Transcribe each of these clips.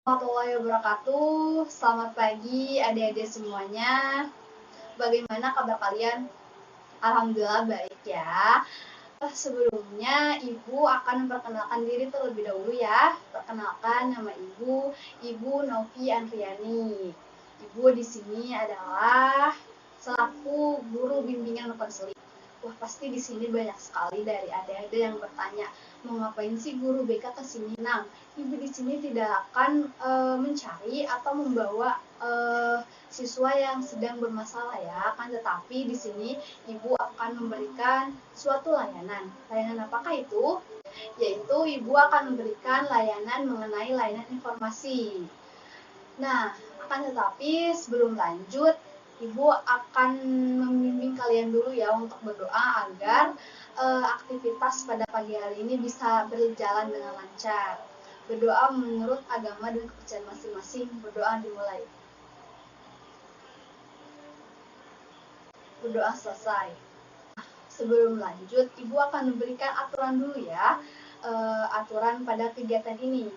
Warahmatullahi wabarakatuh. Selamat pagi adik-adik semuanya. Bagaimana kabar kalian? Alhamdulillah baik ya. Sebelumnya Ibu akan memperkenalkan diri terlebih dahulu ya. Perkenalkan, nama Ibu Novi Andriani. Ibu di sini adalah selaku guru bimbingan konseling. Wah, pasti di sini banyak sekali dari adik-adik yang bertanya, mau ngapain sih guru BK ke sini? Nah, Ibu di sini tidak akan mencari atau membawa siswa yang sedang bermasalah ya, kan, tetapi di sini Ibu akan memberikan suatu layanan. Layanan apakah itu? Yaitu Ibu akan memberikan layanan mengenai layanan informasi. Nah, akan tetapi sebelum lanjut, Ibu akan membimbing kalian dulu ya untuk berdoa agar aktivitas pada pagi hari ini bisa berjalan dengan lancar. Berdoa menurut agama dan kepercayaan masing-masing. Berdoa dimulai. Berdoa selesai. Sebelum lanjut, Ibu akan memberikan aturan dulu ya, aturan pada kegiatan ini.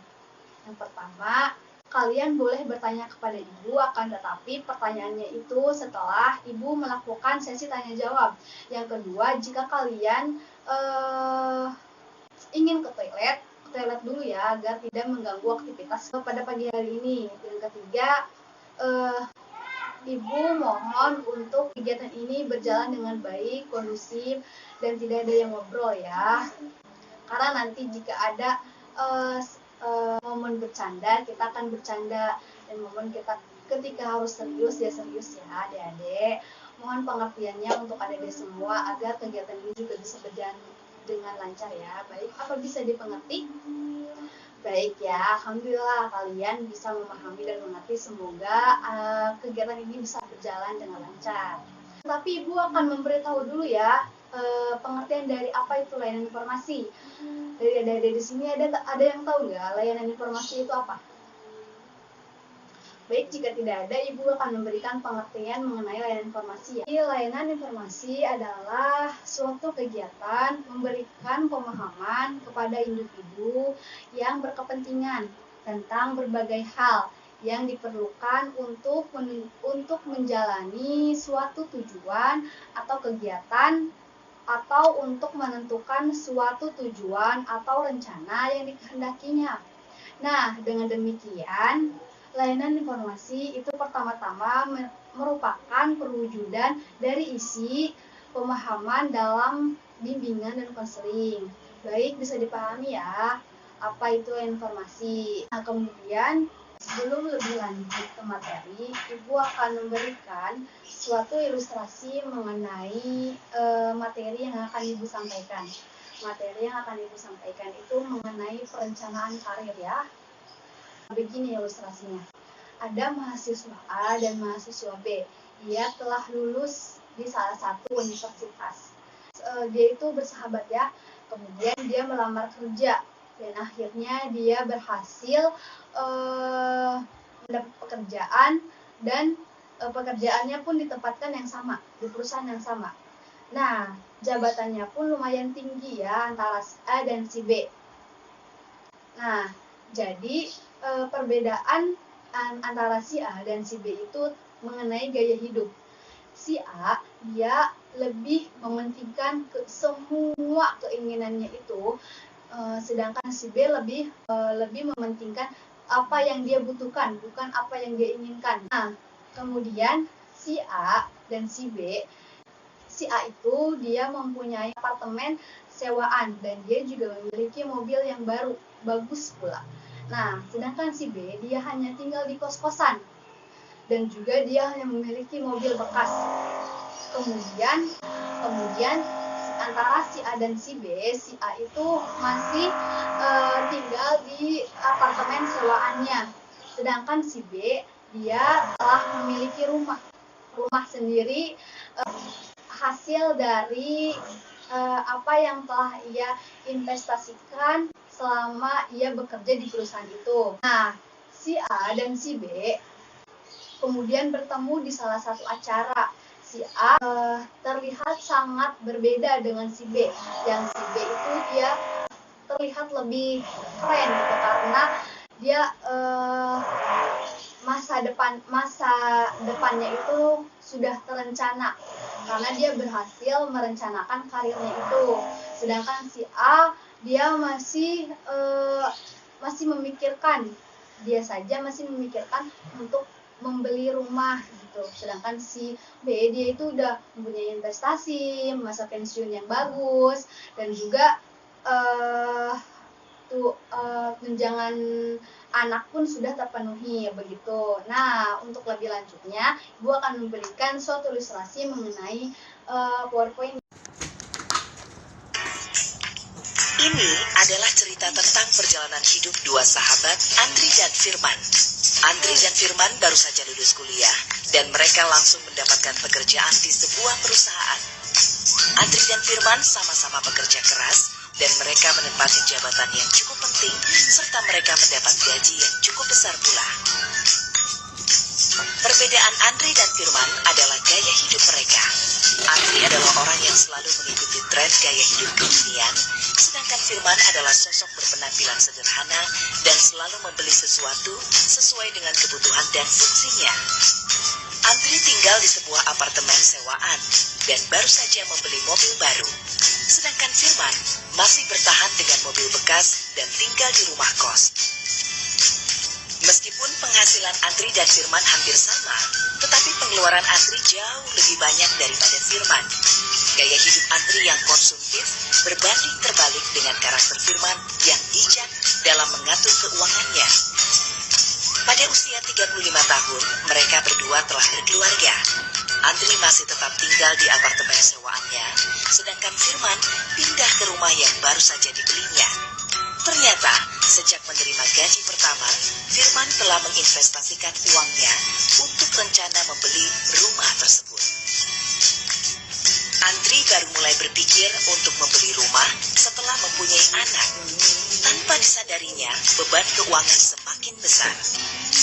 Yang pertama, kalian boleh bertanya kepada Ibu, akan tetapi pertanyaannya itu setelah Ibu melakukan sesi tanya jawab. Yang kedua, jika kalian ingin ke toilet dulu ya, agar tidak mengganggu aktivitas pada pagi hari ini. Yang ketiga, Ibu mohon untuk kegiatan ini berjalan dengan baik, kondusif, dan tidak ada yang ngobrol ya. Karena nanti jika ada momen bercanda, kita akan bercanda, dan momen kita ketika harus serius ya serius ya adik-adik. Mohon pengertiannya untuk adik-adik semua agar kegiatan ini juga bisa berjalan dengan lancar ya. Baik, apa bisa dipengerti? Baik ya, alhamdulillah kalian bisa memahami dan mengerti. Semoga kegiatan ini bisa berjalan dengan lancar. Tapi Ibu akan memberitahu dulu ya pengertian dari apa itu layanan informasi. Dari adik-adik di sini ada yang tahu nggak layanan informasi itu apa? Baik, jika tidak ada, Ibu akan memberikan pengertian mengenai layanan informasi ya. Layanan informasi adalah suatu kegiatan memberikan pemahaman kepada individu yang berkepentingan tentang berbagai hal yang diperlukan untuk menjalani suatu tujuan atau kegiatan, atau untuk menentukan suatu tujuan atau rencana yang dikehendakinya. Nah, dengan demikian, layanan informasi itu pertama-tama merupakan perwujudan dari isi pemahaman dalam bimbingan dan konseling. Baik, bisa dipahami ya apa itu informasi. Nah, kemudian sebelum lebih lanjut ke materi, Ibu akan memberikan suatu ilustrasi mengenai materi yang akan Ibu sampaikan. Materi yang akan Ibu sampaikan itu mengenai perencanaan karir ya. Begini ilustrasinya. Ada mahasiswa A dan mahasiswa B. Dia telah lulus di salah satu universitas. Dia itu bersahabat ya. Kemudian dia melamar kerja dan akhirnya dia berhasil mendapat pekerjaan, dan pekerjaannya pun ditempatkan yang sama, di perusahaan yang sama. Nah, jabatannya pun lumayan tinggi ya antara si A dan si B. Nah, jadi perbedaan antara si A dan si B itu mengenai gaya hidup. Si A, dia lebih mementingkan semua keinginannya itu, sedangkan si B lebih mementingkan apa yang dia butuhkan, bukan apa yang dia inginkan. Nah, kemudian si A dan si B, si A itu dia mempunyai apartemen sewaan dan dia juga memiliki mobil yang baru, bagus pula. Nah, sedangkan si B dia hanya tinggal di kos-kosan dan juga dia hanya memiliki mobil bekas. Kemudian antara si A dan si B, si A itu masih tinggal di apartemen sewaannya, sedangkan si B dia telah memiliki rumah sendiri, hasil dari apa yang telah ia investasikan selama ia bekerja di perusahaan itu. Nah, si A dan si B kemudian bertemu di salah satu acara. Si A terlihat sangat berbeda dengan si B. Yang si B itu dia terlihat lebih keren gitu, karena dia masa depannya itu sudah terencana karena dia berhasil merencanakan karirnya itu. Sedangkan si A dia masih memikirkan, dia saja masih memikirkan untuk membeli rumah gitu. Sedangkan si B dia itu udah mempunyai investasi, masa pensiun yang bagus, dan juga tunjangan anak pun sudah terpenuhi begitu. Nah, untuk lebih lanjutnya, Ibu akan memberikan suatu ilustrasi mengenai PowerPoint. Ini adalah cerita tentang perjalanan hidup dua sahabat, Andri dan Firman. Andri dan Firman baru saja lulus kuliah dan mereka langsung mendapatkan pekerjaan di sebuah perusahaan. Andri dan Firman sama-sama bekerja keras dan mereka menempati jabatan yang cukup penting serta mereka mendapat gaji yang cukup besar pula. Perbedaan Andri dan Firman adalah gaya hidup mereka. Andri adalah orang yang selalu mengikuti tren gaya hidup kekinian, sedangkan Firman adalah sosok berpenampilan sederhana dan selalu membeli sesuatu sesuai dengan kebutuhan dan fungsinya. Andri tinggal di sebuah apartemen sewaan dan baru saja membeli mobil baru, sedangkan Firman masih bertahan dengan mobil bekas dan tinggal di rumah kos. Meskipun penghasilan Andri dan Firman hampir sama, tetapi pengeluaran Andri jauh lebih banyak daripada Firman. Gaya hidup Andri yang konsumtif berbanding terbalik dengan karakter Firman yang bijak dalam mengatur keuangannya. Pada usia 35 tahun, mereka berdua telah berkeluarga. Andri masih tetap tinggal di apartemen sewaannya, sedangkan Firman pindah ke rumah yang baru saja dibelinya. Ternyata, sejak menerima gaji pertama, Firman telah menginvestasikan uangnya untuk rencana membeli rumah tersebut. Andri baru mulai berpikir untuk membeli rumah setelah mempunyai anak. Tanpa disadarinya, beban keuangan semakin besar.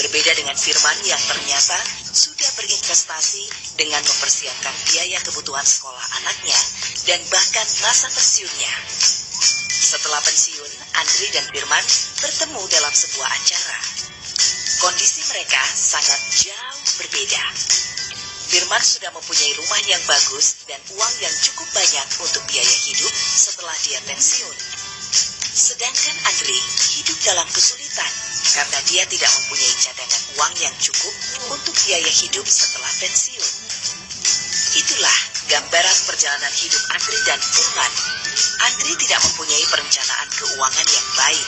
Berbeda dengan Firman yang ternyata sudah berinvestasi dengan mempersiapkan biaya kebutuhan sekolah anaknya dan bahkan masa pensiunnya. Setelah pensiun, Andri dan Firman bertemu dalam sebuah acara. Kondisi mereka sangat jauh berbeda. Firman sudah mempunyai rumah yang bagus dan uang yang cukup banyak untuk biaya hidup setelah dia pensiun. Sedangkan Andri hidup dalam kesulitan karena dia tidak mempunyai cadangan uang yang cukup untuk biaya hidup setelah pensiun. Itulah gambaran perjalanan hidup Andri dan Firman. Andri tidak mempunyai perencanaan keuangan yang baik,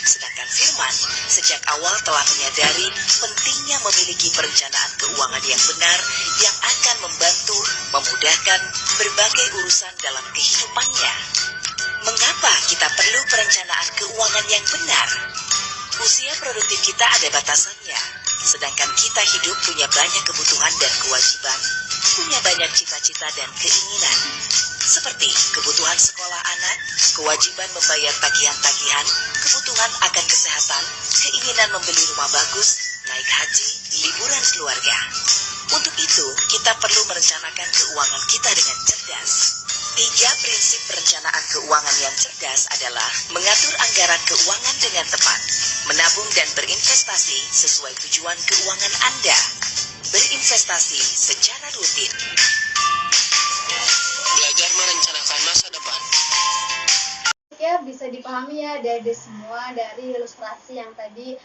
sedangkan Firman sejak awal telah menyadari pentingnya memiliki perencanaan keuangan yang benar yang akan membantu memudahkan berbagai urusan dalam kehidupannya. Mengapa kita perlu perencanaan keuangan yang benar? Usia produktif kita ada batasannya, sedangkan kita hidup punya banyak kebutuhan dan kewajiban, punya banyak cita-cita dan keinginan. Seperti kebutuhan sekolah anak, kewajiban membayar tagihan-tagihan, kebutuhan akan kesehatan, keinginan membeli rumah bagus, naik haji, liburan keluarga. Untuk itu, kita perlu merencanakan keuangan kita dengan cerdas. 3 prinsip perencanaan keuangan yang cerdas adalah mengatur anggaran keuangan dengan tepat, menabung dan berinvestasi sesuai tujuan keuangan Anda, berinvestasi secara rutin. Belajar merencanakan masa depan. Ya, bisa dipahami ya dari semua dari ilustrasi yang tadi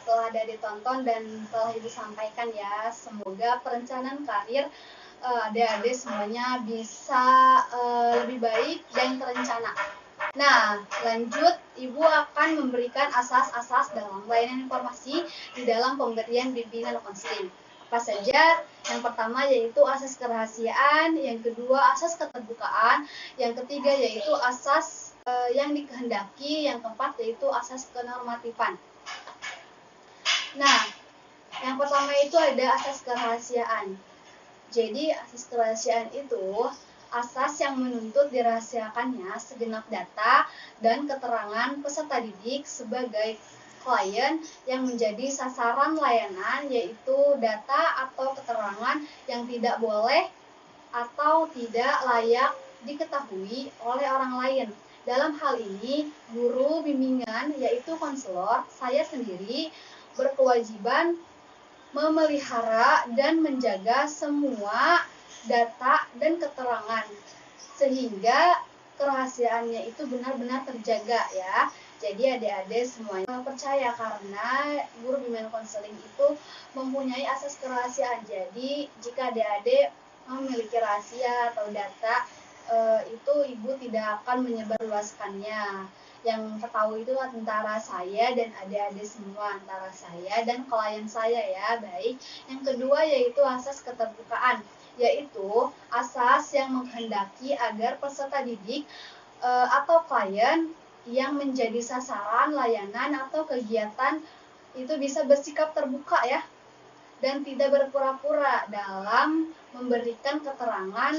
telah ditonton dan telah Ibu sampaikan ya. Semoga perencanaan karir adik-adik semuanya bisa lebih baik dan terencana. Nah, lanjut Ibu akan memberikan asas-asas dalam layanan informasi di dalam pemberian bimbingan konseling. Apa saja? Yang pertama yaitu asas kerahasiaan, yang kedua asas keterbukaan, yang ketiga yaitu asas yang dikehendaki, yang keempat yaitu asas kenormatifan. Nah, yang pertama itu ada asas kerahasiaan. Jadi asas kerahasiaan itu asas yang menuntut dirahasiakannya segenap data dan keterangan peserta didik sebagai klien yang menjadi sasaran layanan, yaitu data atau keterangan yang tidak boleh atau tidak layak diketahui oleh orang lain. Dalam hal ini, guru bimbingan yaitu konselor, saya sendiri berkewajiban memelihara dan menjaga semua data dan keterangan sehingga kerahasiaannya itu benar-benar terjaga ya. Jadi adik-adik semuanya percaya karena guru bimbingan konseling itu mempunyai asas kerahasiaan. Jadi jika adik-adik memiliki rahasia atau data itu ibu tidak akan menyebarluaskannya. Yang tahu itu antara saya dan adik-adik semua, antara saya dan klien saya ya. Baik. Yang kedua yaitu asas keterbukaan, yaitu asas yang menghendaki agar peserta didik atau klien yang menjadi sasaran layanan atau kegiatan itu bisa bersikap terbuka ya, dan tidak berpura-pura dalam memberikan keterangan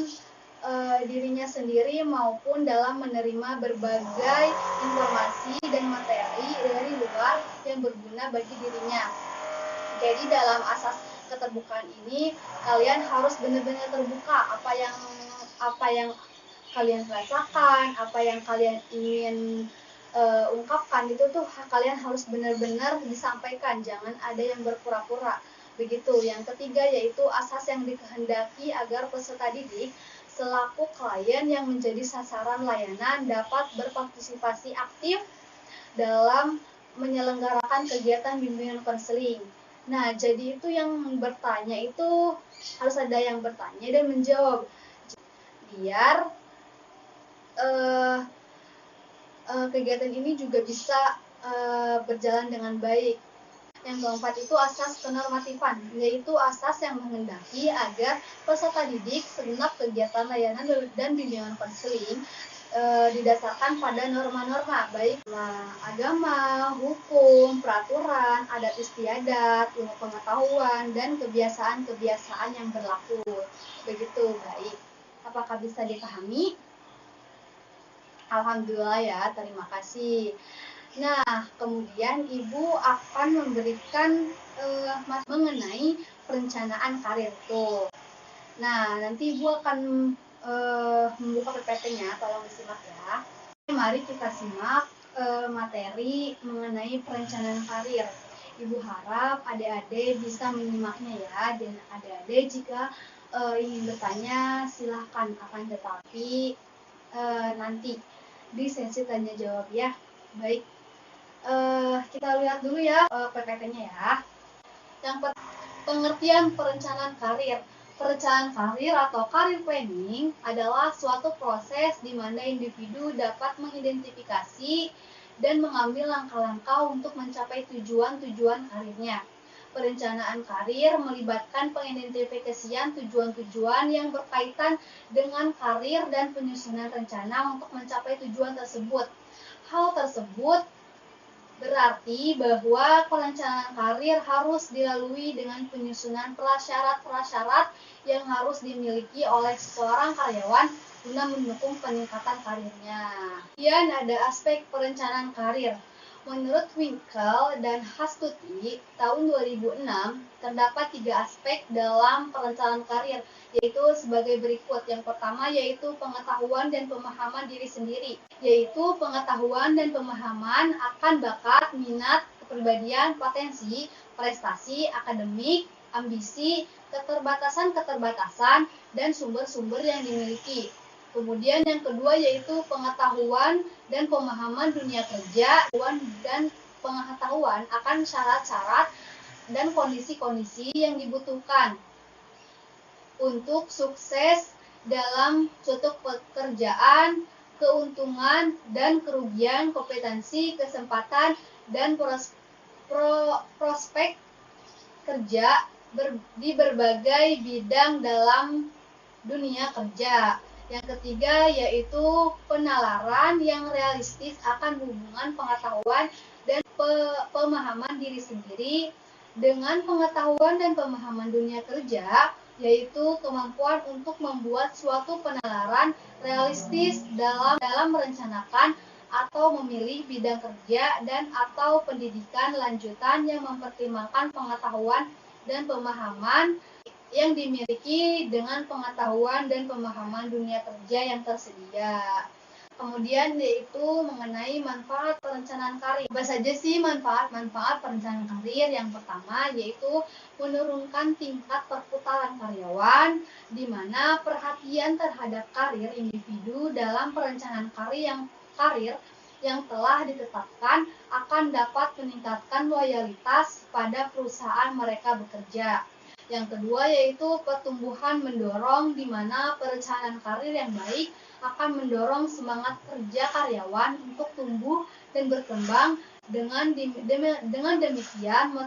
dirinya sendiri maupun dalam menerima berbagai informasi dan materi dari luar yang berguna bagi dirinya. Jadi dalam asas keterbukaan ini kalian harus benar-benar terbuka, apa yang kalian rasakan, apa yang kalian ingin ungkapkan itu tuh kalian harus benar-benar disampaikan, jangan ada yang berpura-pura. Begitu. Yang ketiga yaitu asas yang dikehendaki agar peserta didik selaku klien yang menjadi sasaran layanan dapat berpartisipasi aktif dalam menyelenggarakan kegiatan bimbingan konseling. Nah, jadi itu yang bertanya itu harus ada yang bertanya dan menjawab, biar kegiatan ini juga bisa berjalan dengan baik. Yang keempat itu asas kenormatifan, yaitu asas yang menghendaki agar peserta didik segenap kegiatan layanan dan bimbingan konseling didasarkan pada norma-norma baik agama, hukum, peraturan, adat istiadat, ilmu pengetahuan, dan kebiasaan-kebiasaan yang berlaku. Begitu, baik. Apakah bisa dipahami? Alhamdulillah ya, terima kasih. Nah, kemudian Ibu akan memberikan mengenai perencanaan karir tuh. Nah, nanti Ibu akan membuka PPT-nya, tolong disimak ya. Mari kita simak materi mengenai perencanaan karir. Ibu harap adik-adik bisa menyimaknya ya, dan adik-adik jika ingin bertanya silahkan, akan tetapi nanti di sesi tanya jawab ya. Baik. Kita lihat dulu ya PPT-nya ya. Yang pengertian perencanaan karir. Perencanaan karir atau career planning adalah suatu proses di mana individu dapat mengidentifikasi dan mengambil langkah-langkah untuk mencapai tujuan-tujuan karirnya. Perencanaan karir melibatkan pengidentifikasian tujuan-tujuan yang berkaitan dengan karir dan penyusunan rencana untuk mencapai tujuan tersebut. Hal tersebut berarti bahwa perencanaan karir harus dilalui dengan penyusunan prasyarat-prasyarat yang harus dimiliki oleh seorang karyawan guna mendukung peningkatan karirnya. Kemudian ada aspek perencanaan karir. Menurut Winkel dan Hastuti, tahun 2006, terdapat 3 aspek dalam perencanaan karir, yaitu sebagai berikut. Yang pertama yaitu pengetahuan dan pemahaman diri sendiri, yaitu pengetahuan dan pemahaman akan bakat, minat, kepribadian, potensi, prestasi, akademik, ambisi, keterbatasan-keterbatasan, dan sumber-sumber yang dimiliki. Kemudian yang kedua yaitu pengetahuan dan pemahaman dunia kerja dan pengetahuan akan syarat-syarat dan kondisi-kondisi yang dibutuhkan untuk sukses dalam suatu pekerjaan, keuntungan dan kerugian, kompetensi, kesempatan, dan prospek kerja di berbagai bidang dalam dunia kerja. Yang ketiga yaitu penalaran yang realistis akan hubungan pengetahuan dan pemahaman diri sendiri dengan pengetahuan dan pemahaman dunia kerja, yaitu kemampuan untuk membuat suatu penalaran realistis dalam merencanakan atau memilih bidang kerja dan atau pendidikan lanjutan yang mempertimbangkan pengetahuan dan pemahaman yang dimiliki dengan pengetahuan dan pemahaman dunia kerja yang tersedia. Kemudian yaitu mengenai manfaat perencanaan karir. Apa saja sih manfaat perencanaan karir? Yang pertama yaitu menurunkan tingkat perputaran karyawan, di mana perhatian terhadap karir individu dalam perencanaan karir yang telah ditetapkan akan dapat meningkatkan loyalitas pada perusahaan mereka bekerja. Yang kedua yaitu pertumbuhan mendorong, di mana perencanaan karir yang baik akan mendorong semangat kerja karyawan untuk tumbuh dan berkembang. Dengan demikian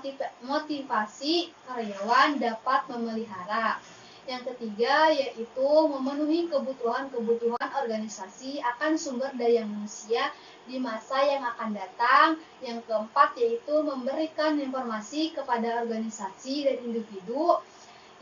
motivasi karyawan dapat memelihara. Yang ketiga yaitu memenuhi kebutuhan organisasi akan sumber daya manusia di masa yang akan datang. Yang keempat yaitu memberikan informasi kepada organisasi dan individu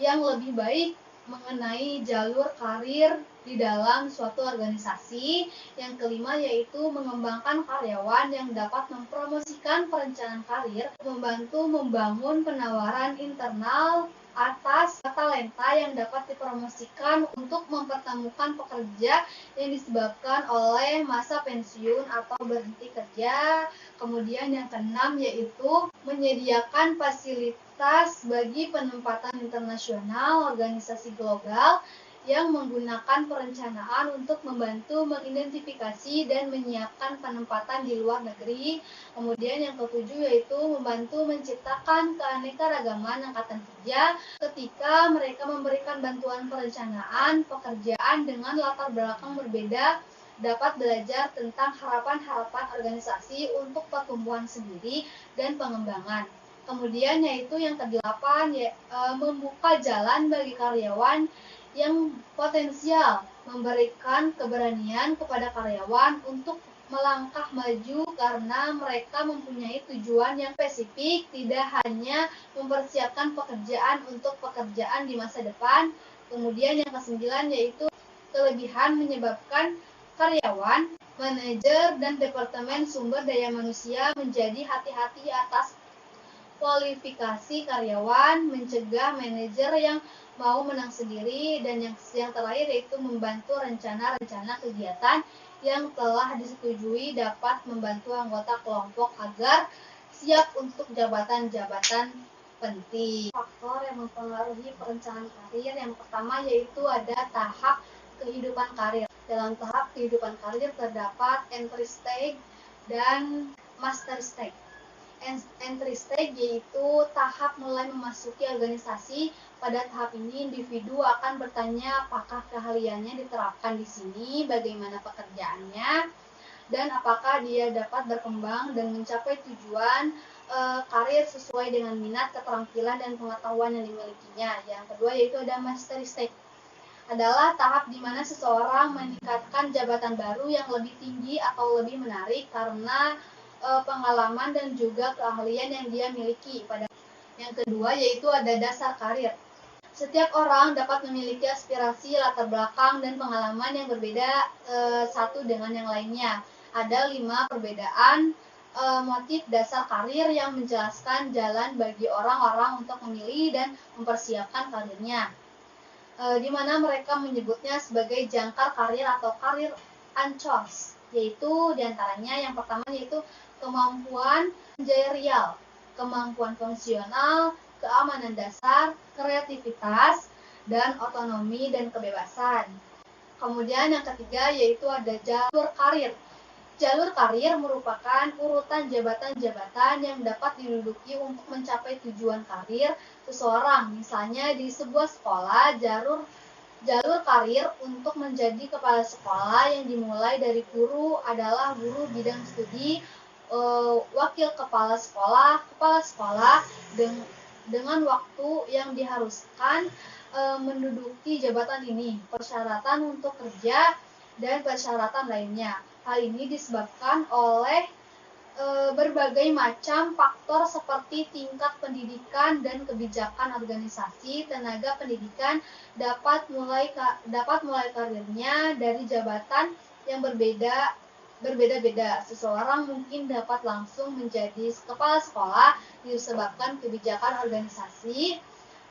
yang lebih baik mengenai jalur karir di dalam suatu organisasi. Yang kelima yaitu mengembangkan karyawan yang dapat mempromosikan perencanaan karir, membantu membangun penawaran internal atas talenta yang dapat dipromosikan untuk mempertemukan pekerja yang disebabkan oleh masa pensiun atau berhenti kerja. Kemudian yang keenam yaitu menyediakan fasilitas bagi penempatan internasional organisasi global yang menggunakan perencanaan untuk membantu mengidentifikasi dan menyiapkan penempatan di luar negeri. Kemudian yang ketujuh yaitu membantu menciptakan keanekaragaman angkatan kerja ketika mereka memberikan bantuan perencanaan pekerjaan dengan latar belakang berbeda, dapat belajar tentang harapan-harapan organisasi untuk pertumbuhan sendiri dan pengembangan. Kemudian yaitu yang kedelapan membuka jalan bagi karyawan yang potensial, memberikan keberanian kepada karyawan untuk melangkah maju karena mereka mempunyai tujuan yang spesifik, tidak hanya mempersiapkan pekerjaan untuk pekerjaan di masa depan. Kemudian yang kesembilan yaitu kelebihan menyebabkan karyawan, manajer, dan departemen sumber daya manusia menjadi hati-hati atas kualifikasi karyawan, mencegah manajer yang mau menang sendiri, dan yang terakhir yaitu membantu rencana-rencana kegiatan yang telah disetujui dapat membantu anggota kelompok agar siap untuk jabatan-jabatan penting. Faktor yang mempengaruhi perencanaan karir yang pertama yaitu ada tahap kehidupan karir. Dalam tahap kehidupan karir terdapat entry stage dan master stage. Entry stage yaitu tahap mulai memasuki organisasi. Pada tahap ini individu akan bertanya apakah keahliannya diterapkan di sini, bagaimana pekerjaannya, dan apakah dia dapat berkembang dan mencapai tujuan karir sesuai dengan minat, keterampilan, dan pengetahuan yang dimilikinya. Yang kedua yaitu ada master stage, adalah tahap di mana seseorang meningkatkan jabatan baru yang lebih tinggi atau lebih menarik karena pengalaman dan juga keahlian yang dia miliki. Yang kedua yaitu ada dasar karir. Setiap orang dapat memiliki aspirasi, latar belakang, dan pengalaman yang berbeda satu dengan yang lainnya. Ada 5 perbedaan motif dasar karir yang menjelaskan jalan bagi orang-orang untuk memilih dan mempersiapkan karirnya, di mana mereka menyebutnya sebagai jangkar karir atau karir ancos, yaitu diantaranya yang pertama yaitu kemampuan manajerial, kemampuan fungsional, keamanan dasar, kreativitas, dan otonomi dan kebebasan. Kemudian yang ketiga yaitu ada jalur karir. Jalur karir merupakan urutan jabatan-jabatan yang dapat diduduki untuk mencapai tujuan karir seseorang. Misalnya di sebuah sekolah, jalur karir untuk menjadi kepala sekolah yang dimulai dari guru adalah guru bidang studi, wakil kepala sekolah dengan waktu yang diharuskan menduduki jabatan ini, persyaratan untuk kerja, dan persyaratan lainnya. Hal ini disebabkan oleh berbagai macam faktor seperti tingkat pendidikan dan kebijakan organisasi. Tenaga pendidikan dapat mulai karirnya dari jabatan yang berbeda-beda. Seseorang mungkin dapat langsung menjadi kepala sekolah disebabkan kebijakan organisasi.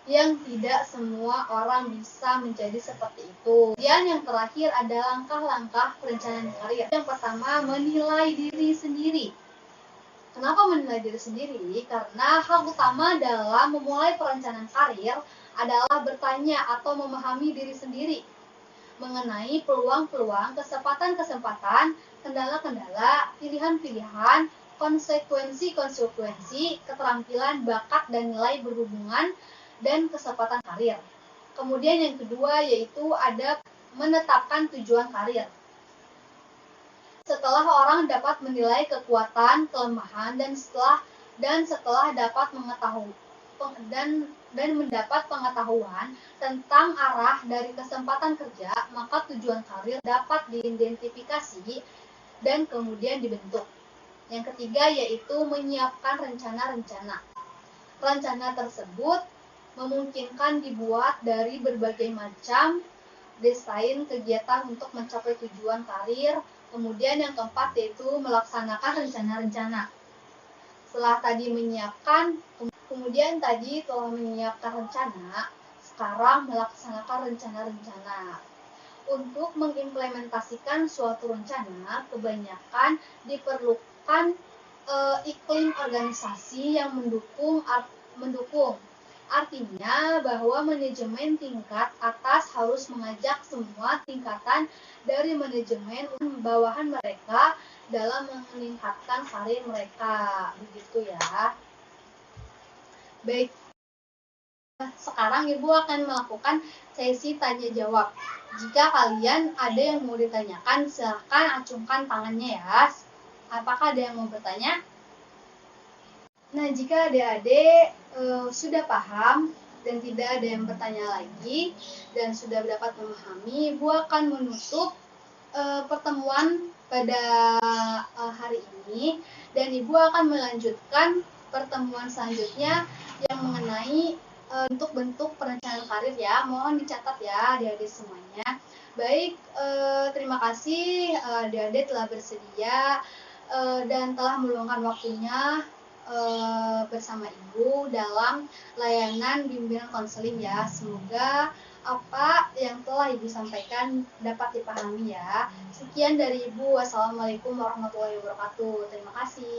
yang tidak semua orang bisa menjadi seperti itu. Kemudian yang terakhir ada langkah-langkah perencanaan karir. Yang pertama, menilai diri sendiri. Kenapa menilai diri sendiri? Karena hal utama dalam memulai perencanaan karir adalah bertanya atau memahami diri sendiri mengenai peluang-peluang, kesempatan-kesempatan, kendala-kendala, pilihan-pilihan, konsekuensi-konsekuensi, keterampilan, bakat, dan nilai berhubungan dan kesempatan karir. Kemudian yang kedua yaitu ada menetapkan tujuan karir. Setelah orang dapat menilai kekuatan, kelemahan, dan setelah dapat mengetahui dan mendapat pengetahuan tentang arah dari kesempatan kerja, maka tujuan karir dapat diidentifikasi dan kemudian dibentuk. Yang ketiga yaitu menyiapkan rencana-rencana. Rencana tersebut memungkinkan dibuat dari berbagai macam desain kegiatan untuk mencapai tujuan karir. Kemudian yang keempat yaitu melaksanakan rencana-rencana. Setelah tadi menyiapkan, kemudian tadi telah menyiapkan rencana, sekarang melaksanakan rencana-rencana. Untuk mengimplementasikan suatu rencana, kebanyakan diperlukan iklim organisasi yang mendukung. Artinya bahwa manajemen tingkat atas harus mengajak semua tingkatan dari manajemen bawahan mereka dalam meningkatkan karir mereka. Begitu ya. Baik. Sekarang Ibu akan melakukan sesi tanya jawab. Jika kalian ada yang mau ditanyakan, silahkan acungkan tangannya ya. Apakah ada yang mau bertanya? Nah, jika adik-adik sudah paham dan tidak ada yang bertanya lagi dan sudah dapat memahami, Ibu akan menutup pertemuan pada hari ini dan Ibu akan melanjutkan pertemuan selanjutnya yang mengenai bentuk-bentuk perencanaan karir ya. Mohon dicatat ya adik-adik semuanya. Baik, terima kasih adik-adik telah bersedia dan telah meluangkan waktunya bersama Ibu dalam layanan bimbingan konseling ya. Semoga apa yang telah Ibu sampaikan dapat dipahami ya. Sekian dari Ibu. Wassalamualaikum warahmatullahi wabarakatuh. Terima kasih.